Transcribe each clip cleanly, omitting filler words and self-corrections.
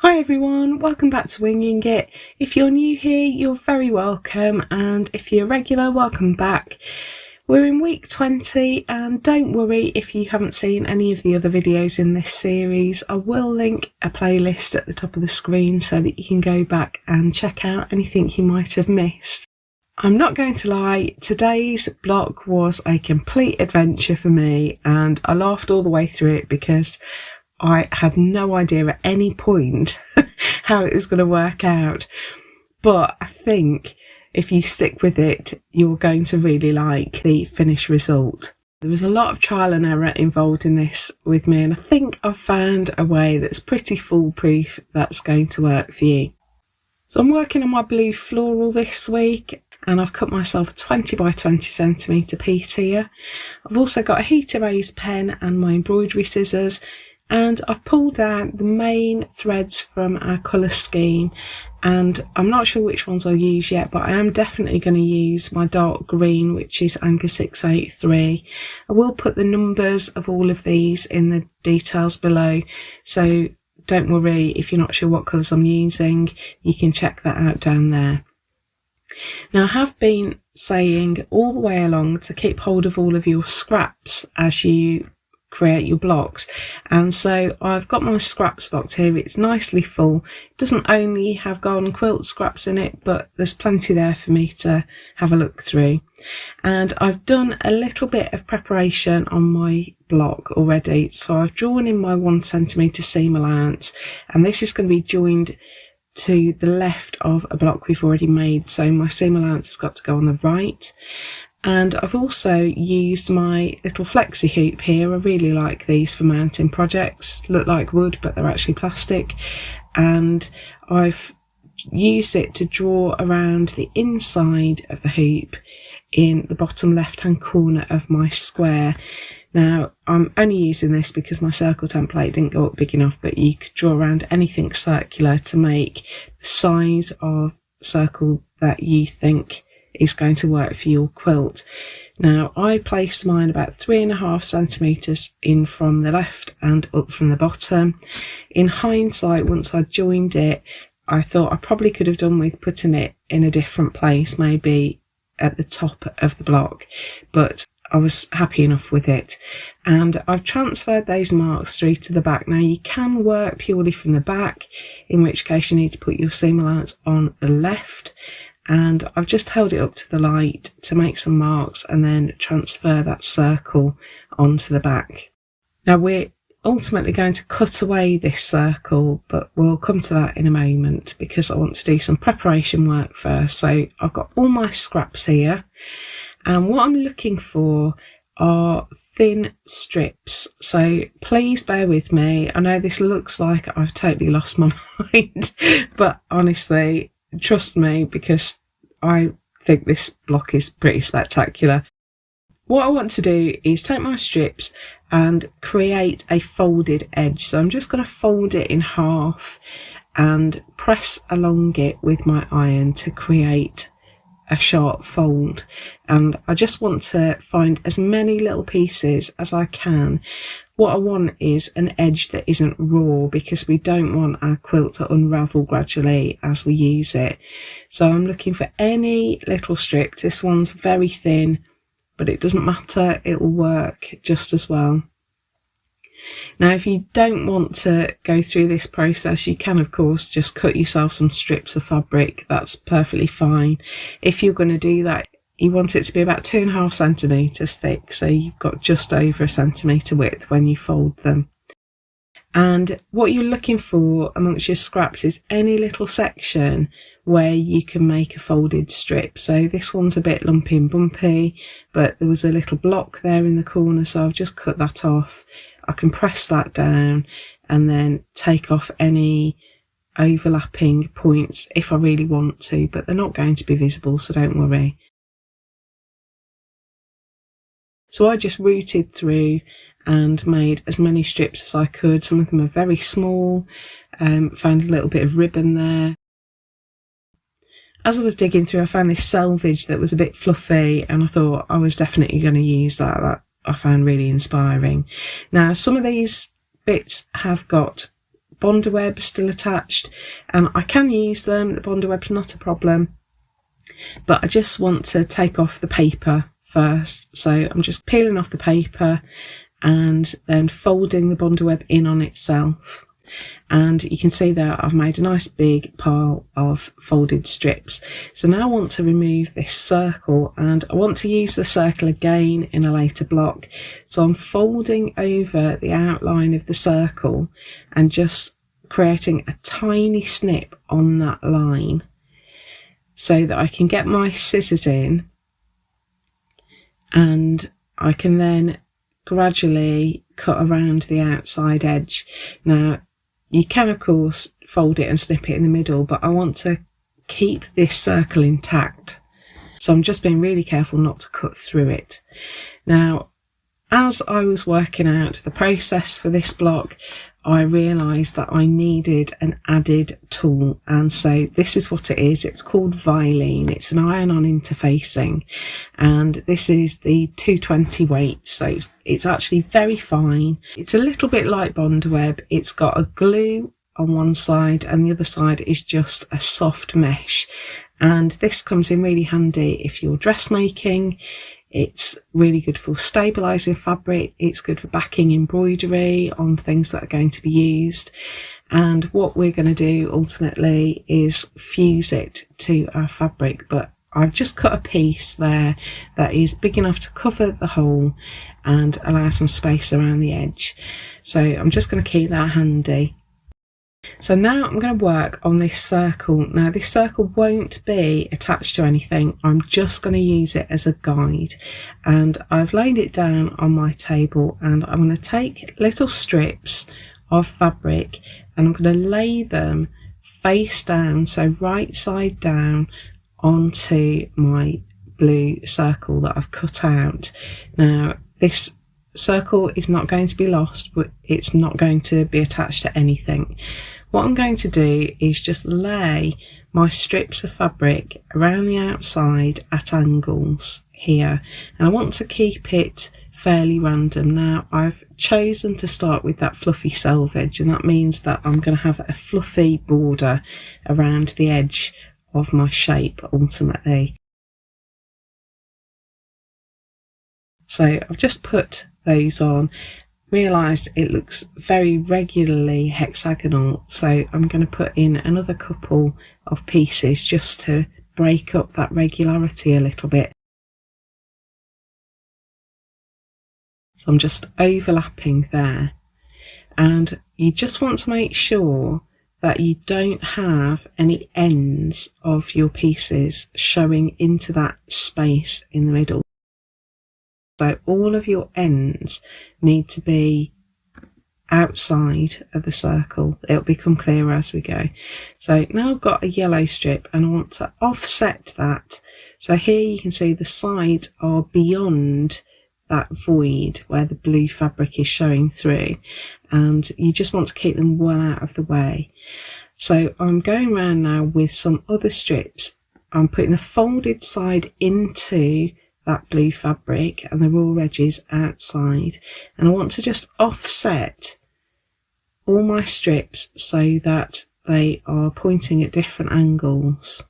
Hi everyone, welcome back to Winging It. If you're new here, you're very welcome, and if you're a regular, welcome back. We're in week 20, and don't worry if you haven't seen any of the other videos in this series. I will link a playlist at the top of the screen so that you can go back and check out anything you might have missed. I'm not going to lie, today's block was a complete adventure for me, and I laughed all the way through it because I had no idea at any point how it was going to work out. But I think if you stick with it, you're going to really like the finished result. There was a lot of trial and error involved in this with me, and I think I've found a way that's pretty foolproof that's going to work for you. So I'm working on my blue floral this week, and I've cut myself a 20 by 20 centimetre piece here. I've also got a heat erase pen and my embroidery scissors, and I've pulled out the main threads from our colour scheme, and I'm not sure which ones I'll use yet, but I am definitely going to use my dark green, which is Anchor 683. I will put the numbers of all of these in the details below, so don't worry if you're not sure what colours I'm using, you can check that out down there. Now, I have been saying all the way along to keep hold of all of your scraps as you create your blocks, and so I've got my scraps box here. It's nicely full. It doesn't only have garden quilt scraps in it, but there's plenty there for me to have a look through. And I've done a little bit of preparation on my block already, so I've drawn in my 1 centimetre seam allowance, and this is going to be joined to the left of a block we've already made, so my seam allowance has got to go on the right. And I've also used my little flexi hoop here. I really like these for mounting projects. Look like wood, but they're actually plastic. And I've used it to draw around the inside of the hoop in the bottom left-hand corner of my square. Now, I'm only using this because my circle template didn't go up big enough, but you could draw around anything circular to make the size of circle that you think is going to work for your quilt. Now, I placed mine about 3.5 centimetres in from the left and up from the bottom. In hindsight, once I joined it, I thought I probably could have done with putting it in a different place, maybe at the top of the block, but I was happy enough with it. And I've transferred those marks through to the back. Now, you can work purely from the back, in which case you need to put your seam allowance on the left, and I've just held it up to the light to make some marks and then transfer that circle onto the back. Now, we're ultimately going to cut away this circle, but we'll come to that in a moment because I want to do some preparation work first. So I've got all my scraps here, and what I'm looking for are thin strips, so please bear with me. I know this looks like I've totally lost my mind, but honestly, trust me, because I think this block is pretty spectacular. What I want to do is take my strips and create a folded edge. So I'm just going to fold it in half and press along it with my iron to create a sharp fold. And I just want to find as many little pieces as I can. What I want is an edge that isn't raw, because we don't want our quilt to unravel gradually as we use it. So I'm looking for any little strips. This one's very thin, but it doesn't matter, it will work just as well. Now, if you don't want to go through this process, you can of course just cut yourself some strips of fabric. That's perfectly fine. If you're going to do that, you want it to be about 2.5 centimetres thick, so you've got just over a centimetre width when you fold them. And what you're looking for amongst your scraps is any little section where you can make a folded strip. So this one's a bit lumpy and bumpy, but there was a little block there in the corner, so I've just cut that off. I can press that down and then take off any overlapping points if I really want to, but they're not going to be visible, so don't worry. So I just rooted through and made as many strips as I could. Some of them are very small, found a little bit of ribbon there. As I was digging through, I found this selvage that was a bit fluffy, and I thought I was definitely going to use that. I found really inspiring. Now, some of these bits have got Bonder web still attached, and I can use them, the Bonder web's not a problem, but I just want to take off the paper first. So I'm just peeling off the paper and then folding the Bonder web in on itself. And you can see there I've made a nice big pile of folded strips. So now I want to remove this circle, and I want to use the circle again in a later block. So I'm folding over the outline of the circle and just creating a tiny snip on that line so that I can get my scissors in, and I can then gradually cut around the outside edge. Now you can of course fold it and snip it in the middle, but I want to keep this circle intact, so I'm just being really careful not to cut through it. Now, as I was working out the process for this block, I realised that I needed an added tool, and so this is what it is. It's called Vilene. It's an iron-on interfacing, and this is the 220 weight, so it's actually very fine. It's a little bit like Bonder web. It's got a glue on one side and the other side is just a soft mesh, and this comes in really handy if you're dressmaking. It's really good for stabilising fabric, it's good for backing embroidery on things that are going to be used, and what we're going to do ultimately is fuse it to our fabric. But I've just cut a piece there that is big enough to cover the hole and allow some space around the edge, so I'm just going to keep that handy. So now I'm going to work on this circle. Now this circle won't be attached to anything, I'm just going to use it as a guide, and I've laid it down on my table, and I'm going to take little strips of fabric and I'm going to lay them face down, so right side down, onto my blue circle that I've cut out. Now this circle is not going to be lost, but it's not going to be attached to anything. What I'm going to do is just lay my strips of fabric around the outside at angles here, and I want to keep it fairly random. Now I've chosen to start with that fluffy selvage, and that means that I'm going to have a fluffy border around the edge of my shape ultimately. So I've just put those on, realised it looks very regularly hexagonal, so I'm going to put in another couple of pieces just to break up that regularity a little bit. So I'm just overlapping there, and you just want to make sure that you don't have any ends of your pieces showing into that space in the middle. So all of your ends need to be outside of the circle. It'll become clearer as we go. So now I've got a yellow strip and I want to offset that. So here you can see the sides are beyond that void where the blue fabric is showing through, and you just want to keep them well out of the way. So I'm going around now with some other strips. I'm putting the folded side into that blue fabric and the raw edges outside, and I want to just offset all my strips so that they are pointing at different angles.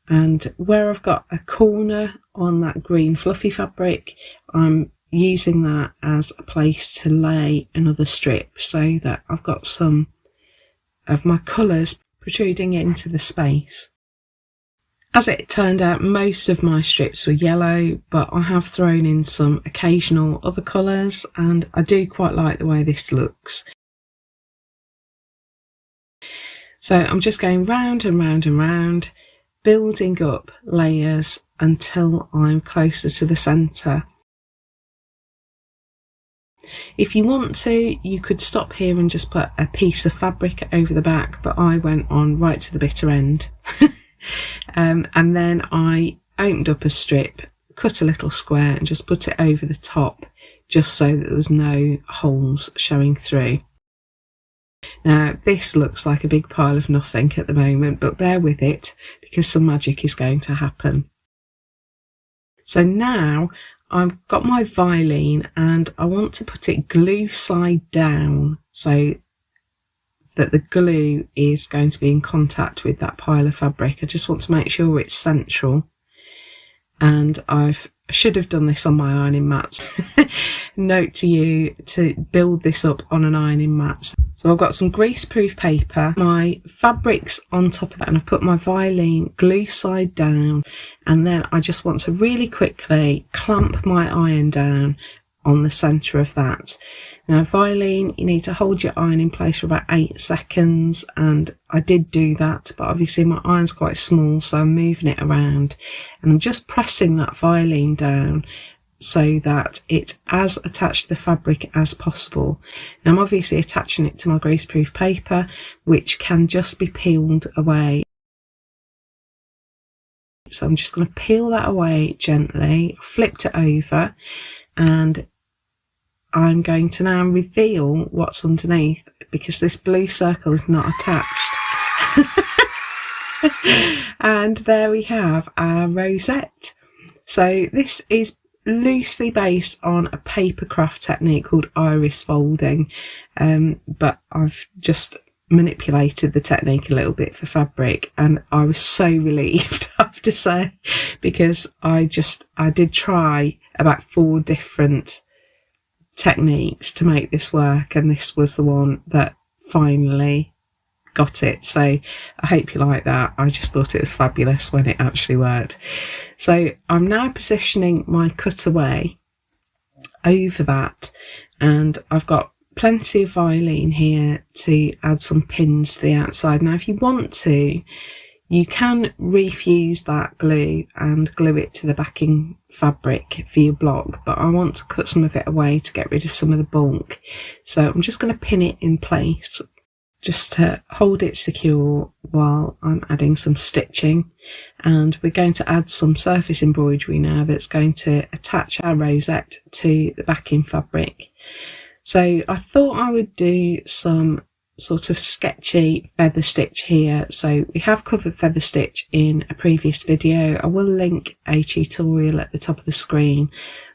And where I've got a corner on that green fluffy fabric, I'm using that as a place to lay another strip so that I've got some of my colours protruding into the space. As it turned out, most of my strips were yellow, but I have thrown in some occasional other colours, and I do quite like the way this looks. So I'm just going round and round and round, building up layers until I'm closer to the centre. If you want to, you could stop here and just put a piece of fabric over the back, but I went on right to the bitter end. And then I opened up a strip, cut a little square and just put it over the top, just so that there was no holes showing through. Now this looks like a big pile of nothing at the moment, but bear with it because some magic is going to happen. So now I've got my Vilene and I want to put it glue side down so that the glue is going to be in contact with that pile of fabric. I just want to make sure it's central, and I should have done this on my ironing mats. Note to you to build this up on an ironing mat. So I've got some greaseproof paper, my fabrics on top of that, and I've put my Vilene glue side down, and then I just want to really quickly clamp my iron down on the centre of that. Now Vilene, you need to hold your iron in place for about 8 seconds, and I did do that, but obviously my iron's quite small, so I'm moving it around and I'm just pressing that Vilene down so that it's as attached to the fabric as possible. Now I'm obviously attaching it to my greaseproof paper, which can just be peeled away. So I'm just going to peel that away gently. I flipped it over, and I'm going to now reveal what's underneath, because this blue circle is not attached. And there we have our rosette. So this is loosely based on a paper craft technique called iris folding, but I've just manipulated the technique a little bit for fabric, and I was so relieved, I have to say, because I did try about 4 different techniques to make this work, and this was the one that finally got it. So I hope you like that. I just thought it was fabulous when it actually worked. So I'm now positioning my cutaway over that, and I've got plenty of Vilene here to add some pins to the outside. Now if you want to, you can refuse that glue and glue it to the backing fabric for your block, but I want to cut some of it away to get rid of some of the bulk. So I'm just going to pin it in place just to hold it secure while I'm adding some stitching. And we're going to add some surface embroidery now that's going to attach our rosette to the backing fabric. So I thought I would do some sort of sketchy feather stitch here. So we have covered feather stitch in a previous video. I will link a tutorial at the top of the screen,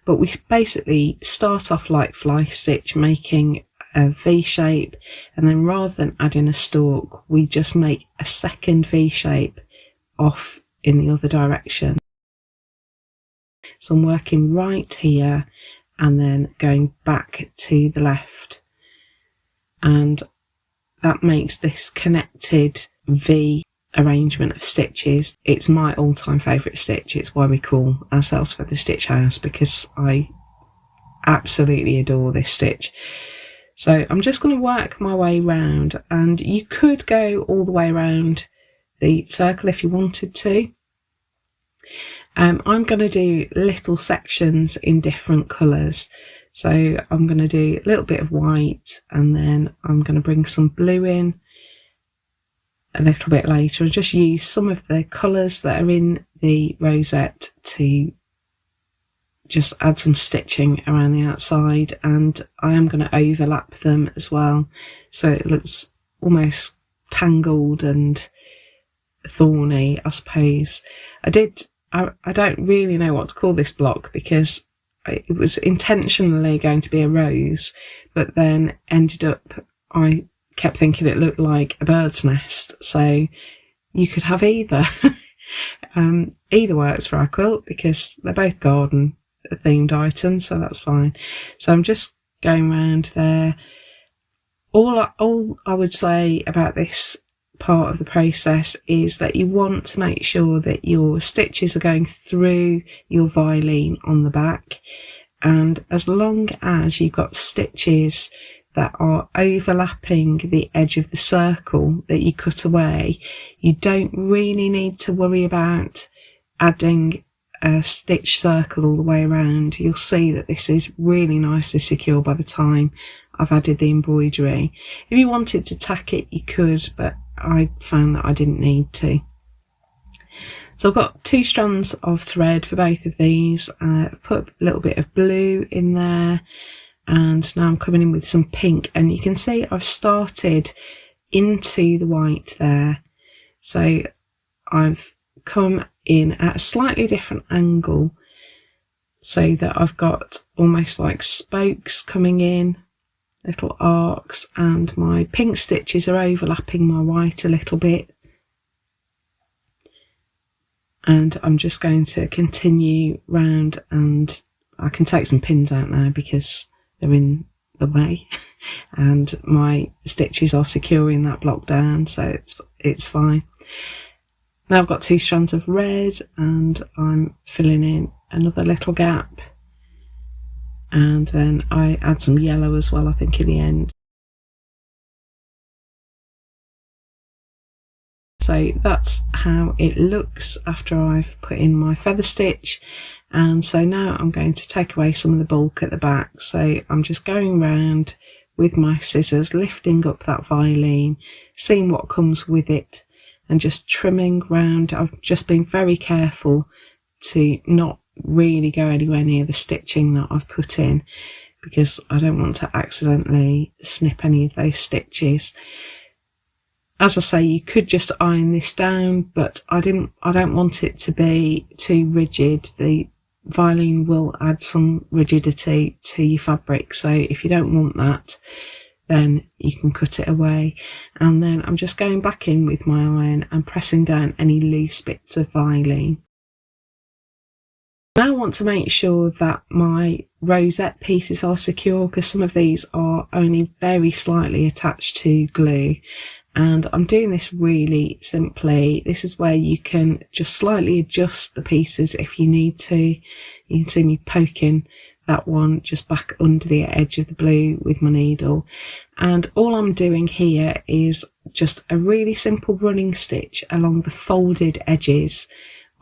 but we basically start off like fly stitch, making a V shape, and then rather than adding a stalk, we just make a second V shape off in the other direction. So I'm working right here and then going back to the left, and that makes this connected V arrangement of stitches. It's my all-time favourite stitch. It's why we call ourselves Feather Stitch House, because I absolutely adore this stitch. So I'm just going to work my way round, and you could go all the way around the circle if you wanted to. I'm going to do little sections in different colours. So I'm going to do a little bit of white, and then I'm going to bring some blue in a little bit later, and just use some of the colours that are in the rosette to just add some stitching around the outside. And I am going to overlap them as well, so it looks almost tangled and thorny, I suppose. I don't really know what to call this block, because it was intentionally going to be a rose, but then ended up, I kept thinking it looked like a bird's nest. So you could have either. Either works for our quilt, because they're both garden themed items, so that's fine. So I'm just going around there. All I would say about this part of the process is that you want to make sure that your stitches are going through your Vilene on the back, and as long as you've got stitches that are overlapping the edge of the circle that you cut away, you don't really need to worry about adding a stitch circle all the way around. You'll see that this is really nicely secure by the time I've added the embroidery. If you wanted to tack it, you could, but I found that I didn't need to. So I've got 2 strands of thread for both of these. I've put a little bit of blue in there, and now I'm coming in with some pink, and you can see I've started into the white there. So I've come in at a slightly different angle so that I've got almost like spokes coming in, little arcs, and my pink stitches are overlapping my white a little bit. And I'm just going to continue round, and I can take some pins out now because they're in the way and my stitches are securing that block down, so it's fine. Now I've got 2 strands of red and I'm filling in another little gap, and then I add some yellow as well, I think, in the end. So that's how it looks after I've put in my feather stitch. And so now I'm going to take away some of the bulk at the back. So I'm just going round with my scissors, lifting up that violin, seeing what comes with it, and just trimming round. I've just been very careful to not really go anywhere near the stitching that I've put in, because I don't want to accidentally snip any of those stitches. As I say, you could just iron this down, but I don't want it to be too rigid. The violin will add some rigidity to your fabric, so if you don't want that, then you can cut it away. And then I'm just going back in with my iron and pressing down any loose bits of violin. Now I want to make sure that my rosette pieces are secure, because some of these are only very slightly attached to glue. And I'm doing this really simply. This is where you can just slightly adjust the pieces if you need to. You can see me poking that one just back under the edge of the blue with my needle. And all I'm doing here is just a really simple running stitch along the folded edges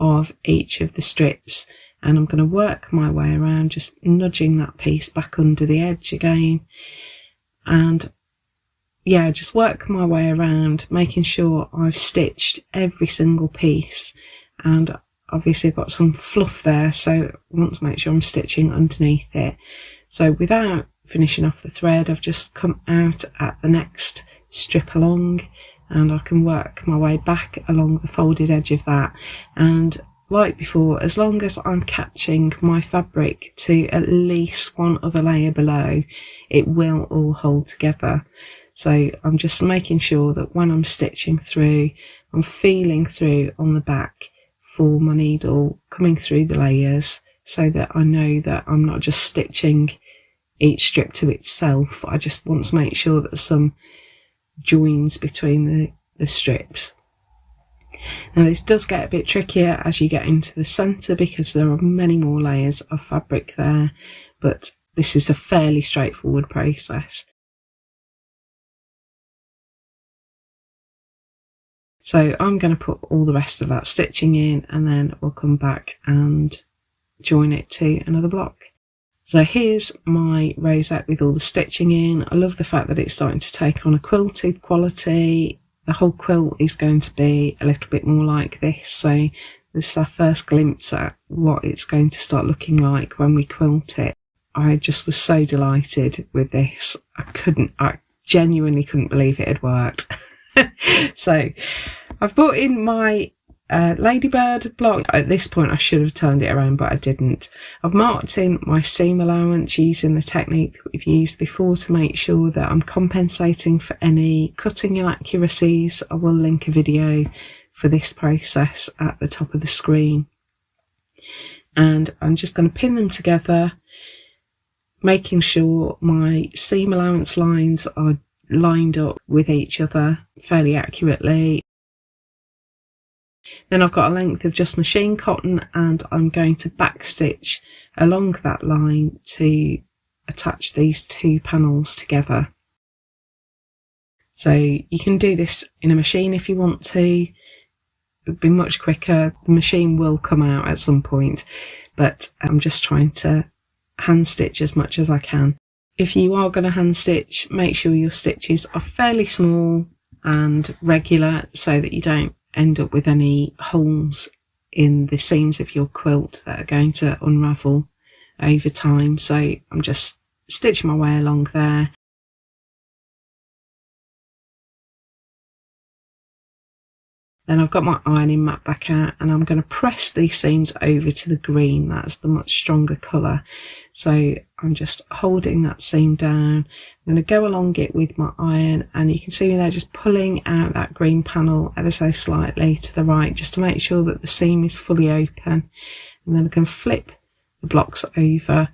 of each of the strips. And I'm going to work my way around, just nudging that piece back under the edge again. And yeah, just work my way around, making sure I've stitched every single piece. And obviously I've got some fluff there, so I want to make sure I'm stitching underneath it. So without finishing off the thread, I've just come out at the next strip along, and I can work my way back along the folded edge of that. And like before, as long as I'm catching my fabric to at least one other layer below, it will all hold together. So I'm just making sure that when I'm stitching through, I'm feeling through on the back for my needle, coming through the layers, so that I know that I'm not just stitching each strip to itself. I just want to make sure that there's some joins between the strips. Now this does get a bit trickier as you get into the centre, because there are many more layers of fabric there, but this is a fairly straightforward process. So I'm going to put all the rest of that stitching in, and then we'll come back and join it to another block. So here's my rosette with all the stitching in. I love the fact that it's starting to take on a quilted quality. The whole quilt is going to be a little bit more like this. So this is our first glimpse at what it's going to start looking like when we quilt it. I just was so delighted with this. I genuinely couldn't believe it had worked. So I've brought in my ladybird block. At this point I should have turned it around, but I didn't. I've marked in my seam allowance using the technique that we've used before to make sure that I'm compensating for any cutting inaccuracies. I will link a video for this process at the top of the screen. And I'm just going to pin them together, making sure my seam allowance lines are lined up with each other fairly accurately. Then I've got a length of just machine cotton, and I'm going to backstitch along that line to attach these 2 panels together. So you can do this in a machine if you want to. It would be much quicker. The machine will come out at some point, but I'm just trying to hand stitch as much as I can. If you are going to hand stitch, make sure your stitches are fairly small and regular, so that you don't end up with any holes in the seams of your quilt that are going to unravel over time. So I'm just stitching my way along there. Then I've got my ironing mat back out, and I'm going to press these seams over to the green. That's the much stronger colour. So I'm just holding that seam down. I'm going to go along it with my iron, and you can see me there just pulling out that green panel ever so slightly to the right, just to make sure that the seam is fully open. And then I can flip the blocks over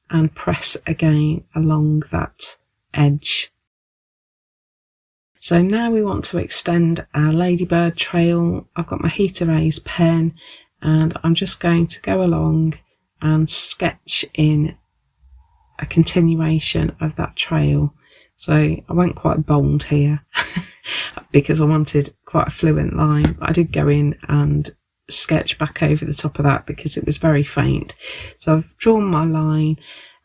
and press again along that edge. So now we want to extend our ladybird trail. I've got my heat erase pen, and I'm just going to go along and sketch in a continuation of that trail. So I went quite bold here because I wanted quite a fluent line, but I did go in and sketch back over the top of that because it was very faint. So I've drawn my line,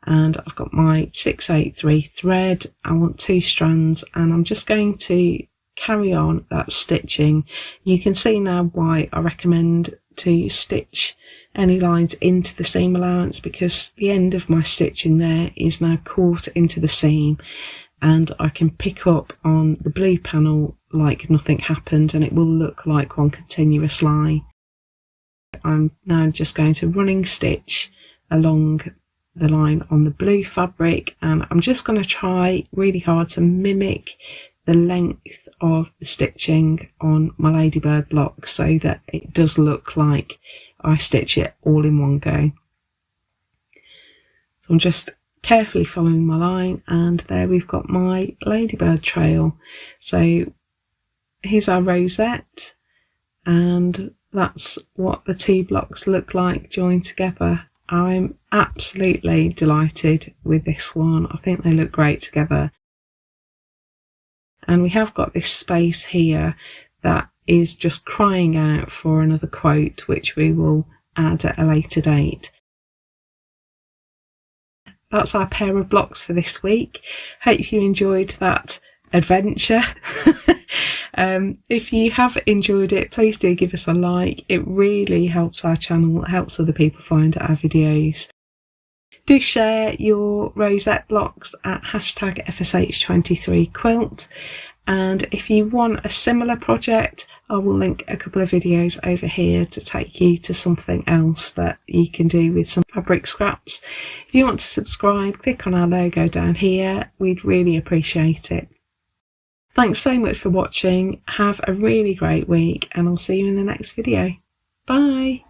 and I've got my 683 thread. I want 2 strands, and I'm just going to carry on that stitching. You can see now why I recommend to stitch any lines into the seam allowance, because the end of my stitching there is now caught into the seam, and I can pick up on the blue panel like nothing happened, and it will look like one continuous line. I'm now just going to running stitch along the line on the blue fabric, and I'm just going to try really hard to mimic the length of the stitching on my ladybird block so that it does look like I stitch it all in one go. So I'm just carefully following my line, and there we've got my ladybird trail. So here's our rosette, and that's what the 2 blocks look like joined together. I'm absolutely delighted with this one. I think they look great together. And we have got this space here that is just crying out for another quote, which we will add at a later date. That's our pair of blocks for this week. Hope you enjoyed that adventure. If you have enjoyed it, please do give us a like. It really helps our channel, it helps other people find our videos. Do share your rosette blocks at #FSH23Quilt, and if you want a similar project, I will link a couple of videos over here to take you to something else that you can do with some fabric scraps. If you want to subscribe, click on our logo down here. We'd really appreciate it. Thanks so much for watching. Have a really great week, and I'll see you in the next video. Bye!